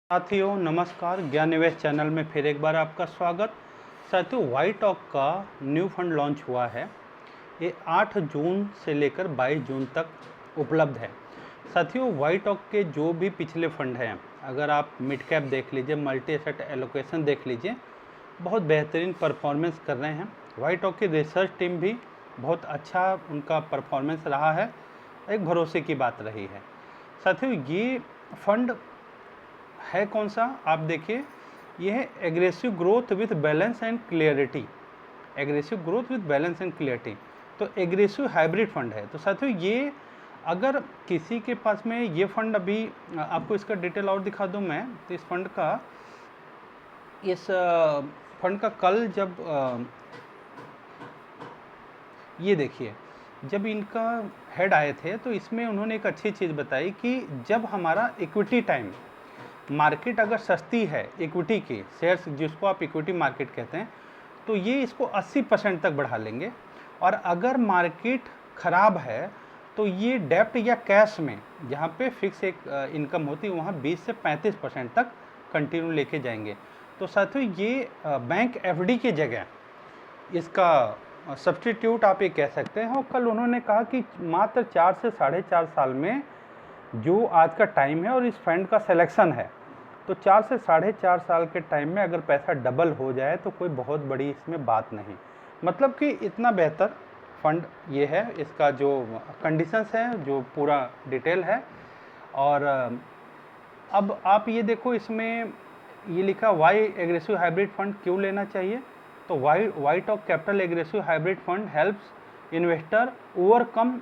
साथियों नमस्कार, ज्ञान निवेश चैनल में फिर एक बार आपका स्वागत। साथियों वाईटॉक का न्यू फंड लॉन्च हुआ है। ये 8 जून से लेकर 22 जून तक उपलब्ध है। साथियों वाईटॉक के जो भी पिछले फंड हैं, अगर आप मिड कैप देख लीजिए, मल्टी एसेट एलोकेशन देख लीजिए, बहुत बेहतरीन परफॉर्मेंस कर रहे हैं। वाईटॉक की रिसर्च टीम भी बहुत अच्छा उनका परफॉर्मेंस रहा है, एक भरोसे की बात रही है। साथियों ये फंड है कौन सा, आप देखिए, ये है aggressive growth with balance and clarity. Aggressive growth with balance and clarity, तो एग्रेसिव हाइब्रिड फंड है। तो साथियों ये अगर किसी के पास में ये फंड, अभी आपको इसका डिटेल और दिखा दूं मैं, तो इस फंड का कल जब ये देखिए, जब इनका हेड आए थे तो इसमें उन्होंने एक अच्छी चीज़ बताई कि जब हमारा इक्विटी टाइम, मार्केट अगर सस्ती है इक्विटी की, शेयर्स जिसको आप इक्विटी मार्केट कहते हैं, तो ये इसको 80% तक बढ़ा लेंगे। और अगर मार्केट ख़राब है तो ये डेप्ट या कैश में, जहाँ पे फिक्स एक इनकम होती है, वहाँ 20 से 35% तक कंटिन्यू लेके जाएंगे। तो साथियों ये बैंक एफडी की जगह इसका सब्स्टिट्यूट आप ये कह सकते हैं। और कल उन्होंने कहा कि मात्र 4 से 4.5 साल में जो आज का टाइम है और इस फंड का सिलेक्शन है, तो 4 से 4.5 साल के टाइम में अगर पैसा डबल हो जाए तो कोई बहुत बड़ी इसमें बात नहीं। मतलब कि इतना बेहतर फंड ये है, इसका जो कंडीशंस हैं, जो पूरा डिटेल है। और अब आप ये देखो, इसमें ये लिखा वाई एग्रेसिव हाइब्रिड फंड क्यों लेना चाहिए। तो WhiteOak Capital aggressive hybrid fund helps investor overcome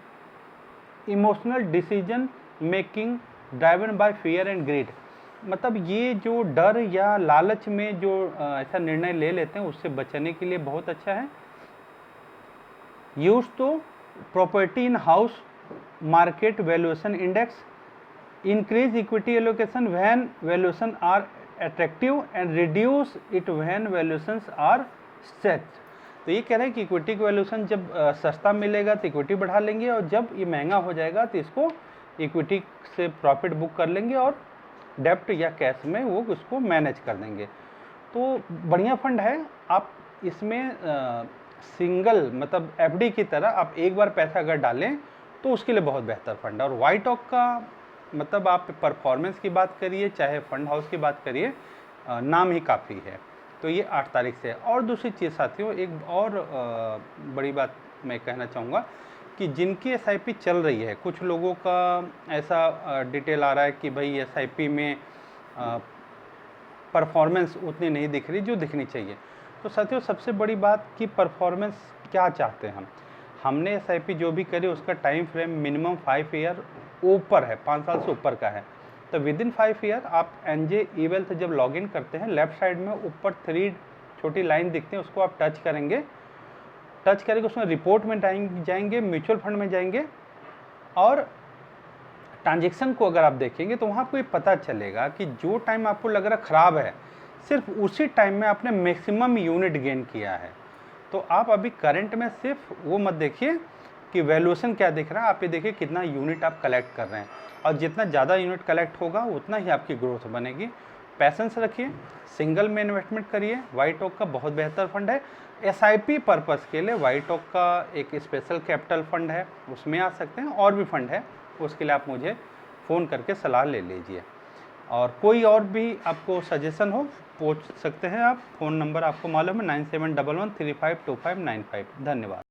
emotional decision making driven by fear and greed. मतलब ये जो डर या लालच में जो ऐसा निर्णय ले लेते हैं, उससे बचने के लिए बहुत अच्छा है। यूज तो property in house market valuation index, increase equity allocation when valuation are attractive and reduce it when valuations are stretched. तो ये कह रहे हैं कि इक्विटी का वैल्यूएशन जब सस्ता मिलेगा तो इक्विटी बढ़ा लेंगे, और जब ये महंगा हो जाएगा तो इसको इक्विटी से प्रॉफिट बुक कर लेंगे और डेप्ट या कैश में वो उसको मैनेज कर देंगे। तो बढ़िया फंड है। आप इसमें सिंगल मतलब एफडी की तरह आप एक बार पैसा अगर डालें तो उसके लिए बहुत बेहतर फंड है। और वाईटॉक का मतलब आप परफॉर्मेंस की बात करिए चाहे फंड हाउस की बात करिए, नाम ही काफ़ी है। तो ये 8 तारीख से है। और दूसरी चीज़ साथियों, एक और बड़ी बात मैं कहना चाहूँगा कि जिनकी एसआईपी चल रही है, कुछ लोगों का ऐसा डिटेल आ रहा है कि भाई एसआईपी में परफॉर्मेंस उतनी नहीं दिख रही जो दिखनी चाहिए। तो साथियों सबसे बड़ी बात कि परफॉर्मेंस क्या चाहते हैं हमने एसआईपी जो भी करी उसका टाइम फ्रेम मिनिमम 5 ईयर ऊपर है, 5 साल से ऊपर का है। तो विद इन 5 ईयर आप एनजे ईवेल्थ जब लॉगिन करते हैं, लेफ्ट साइड में ऊपर 3 छोटी लाइन दिखती है, उसको आप टच करेंगे, उसमें रिपोर्ट में जाएंगे, म्यूचुअल फंड में जाएंगे, और ट्रांजेक्शन को अगर आप देखेंगे तो वहाँ आपको ये पता चलेगा कि जो टाइम आपको लग रहा ख़राब है, सिर्फ उसी टाइम में आपने मैक्सिमम यूनिट गेन किया है। तो आप अभी करंट में सिर्फ वो मत देखिए कि वैल्यूएशन क्या दिख रहा है, आप ये देखिए कितना यूनिट आप कलेक्ट कर रहे हैं, और जितना ज़्यादा यूनिट कलेक्ट होगा उतना ही आपकी ग्रोथ बनेगी। पैसेंस रखिए, सिंगल में इन्वेस्टमेंट करिए। वाईटॉक का बहुत बेहतर फंड है। एसआईपी पर्पस के लिए वाईटॉक का एक स्पेशल कैपिटल फंड है, उसमें आ सकते हैं। और भी फंड है, उसके लिए आप मुझे फ़ोन करके सलाह ले लीजिए। और कोई और भी आपको सजेशन हो पूछ सकते हैं आप। फ़ोन नंबर आपको मालूम है 9711352595। धन्यवाद।